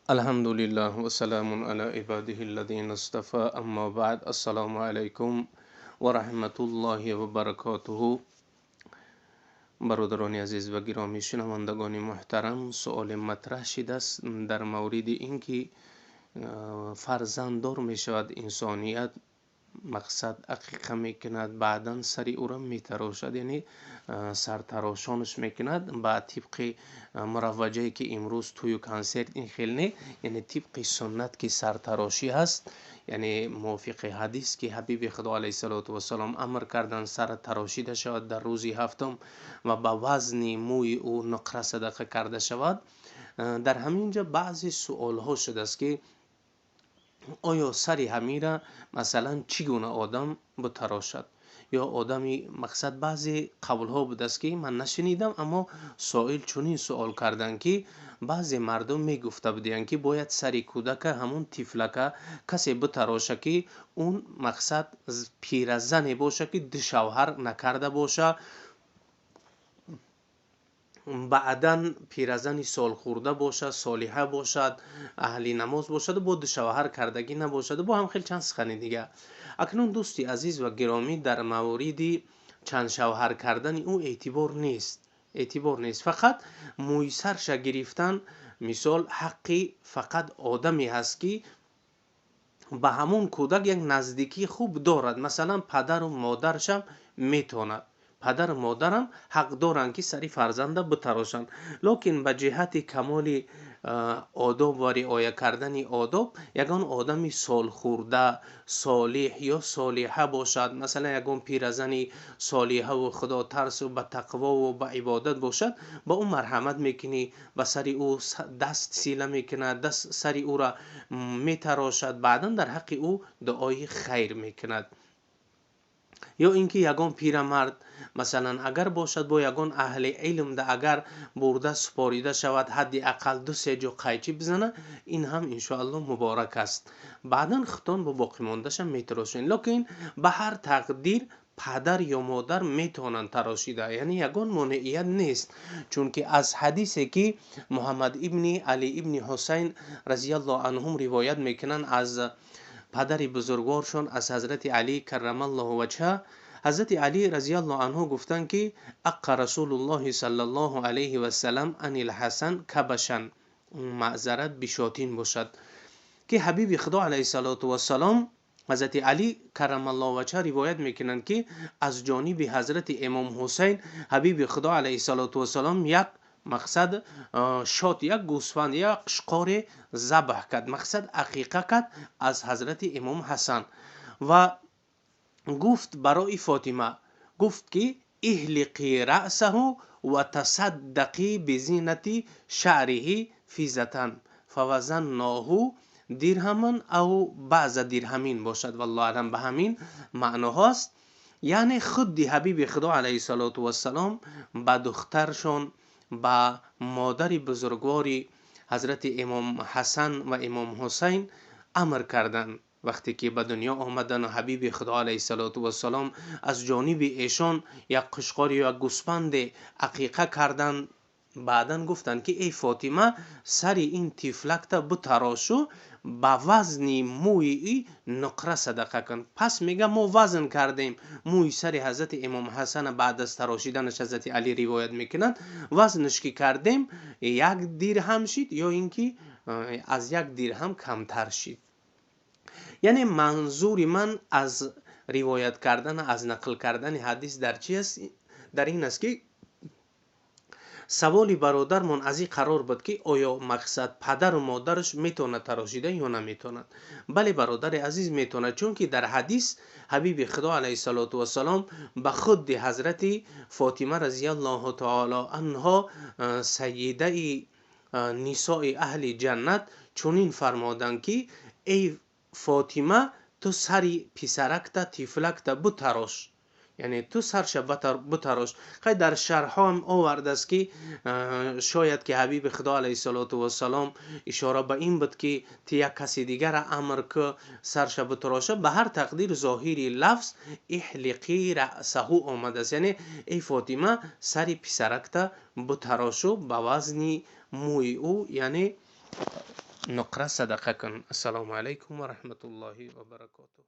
الحمد لله و سلام علی عباده الذین اصطفى اما بعد. السلام علیکم و رحمت الله و برکاته. برادران عزیز و گرامی، شنوندگان محترم، سؤال مطرح شده است در مورد اینکه فرزنددار می شود انسانیت مقصد عقیقه میکند، بعدا سری او را میتراشد، یعنی سرتراشانش میکند با طبق مروجه که امروز توی کنسرت این خیلی نه، یعنی طبق سنت که سرتراشی هست، یعنی موافق حدیث که حبیب خدا علیه السلام امر کردن سر تراشیده شود در روزی هفتم و با وزن موی او نقره صدقه کرده شود. در همینجا بعضی سوال ها شده است که آیا سری همیره مثلا چگونه آدم بتراشد، یا آدمی مقصد بعضی قول ها بوده است که من نشنیدم، اما سائل چنین سوال کردن که بعضی مردم می گفته بودند که باید سری کودک همون طفلک کسی بتراشه که اون مقصد پیرزنی باشه که دو شوهر نکرده باشه، بعدا پیرزنی سال خورده باشد، صالحه باشد، اهلی نماز باشد و با دو شوهر کردگی نباشد و با هم خیلی چند سخنی دیگه. اکنون دوستی عزیز و گرامی، در مورد چند شوهر کردن او اعتبار نیست، فقط موی سرش گرفتن مثال حقی فقط آدمی هست که به همون کودک یک نزدیکی خوب دارد. مثلا پدر و مادرش هم میتواند، پدر و مادرم حق دارند که سری فرزنده بتراشند، لکن به جهت کمال آداب و رعایت کردن آداب یگان آدمی سال خورده صالح یا صالحه باشد، مثلا یگان پیرزنی صالحه و خدا ترس و به تقوا و به عبادت باشد، با اون مرحمت میکنی، به سری او دست سیله میکند، دست سری او را میتراشد، بعدا در حق او دعای خیر میکند. یا اینکه یگان پیرمرد مثلا اگر باشد با یگان اهل علم ده اگر برده سپاریده شود، حد اقل 2-3 جا قیچی بزنه، این هم انشاءالله مبارک است، بعدا ختان با باقی ماندهش هم میتراشن. لکن به هر تقدیر پدر یا مادر میتونن تراشیده، یعنی یگان مانعیت نیست، چون که از حدیثی که محمد ابن علی ابن حسین رضی الله عنهم روایت میکنن از پدر بزرگوارشون، از حضرت علی کرم الله وجهه، حضرت علی رضی الله عنه گفتن که اق رسول الله صلی الله علیه و سلم ان الحسن کبشن، معذرت بشاتین باشد، که حبیب خدا علیه السلام حضرت علی کرم الله وجهه روایت میکنن که از جانب حضرت امام حسین حبیب خدا علیه السلام یک مقصد شات، یک گوسفند، یک شقار ذبح کرد، مقصد عقیقه کرد از حضرت امام حسن و گفت برای فاطمه، گفت که احلقی رأسه و تصدقی بزینت شعره فیزتن فوزناه درهما او بعض درهمین باشد، والله اعلم به همین معنی هاست. یعنی خود حبیب خدا علیه السلام به دخترشون، با مادر بزرگواری حضرت امام حسن و امام حسین امر کردند وقتی که به دنیا آمدن و حبیب خدا علیه السلام از جانب ایشان یک قشقار یا یک گوسفند عقیقه کردند، بعدن گفتن که ای فاطمه سر این طفلک تا بتراشو، با وزن موی ای نقره صدقه کن. پس میگه ما وزن کردیم موی سر حضرت امام حسن، بعد از تراشیدنش حضرت علی روایت میکنند وزنش که کردیم 1 درهم شد، یا اینکه از 1 درهم کمتر شد. یعنی منظور من از روایت کردن، از نقل کردن حدیث در چی است؟ در این است که سوالی برادرمون از این قرار بود که آیا مقصد پدر و مادرش میتونه تراشیده یا نمیتونه؟ بله برادر عزیز میتونه، چون که در حدیث حبیب خدا علیه السلام به خود حضرت فاطمه رضی الله تعالی عنها سیده نساء اهل جنت چنین فرمودند که ای فاطمه تو سری پسرک تا طفلک تا بتراش، یعنی تو سرش بتراش. خیلی در شرح هم آورد است که شاید که حبیب خدا علیه السلام اشاره به این بود که یک کسی دیگر امر که سرش بتراشه، به هر تقدیر ظاهری لفظ احلقی رأسه آمده است، یعنی ای فاطمه سری پسرک تا بتراشو به وزن موی او، یعنی نقره صدقه کن. السلام علیکم و رحمت الله و برکاته.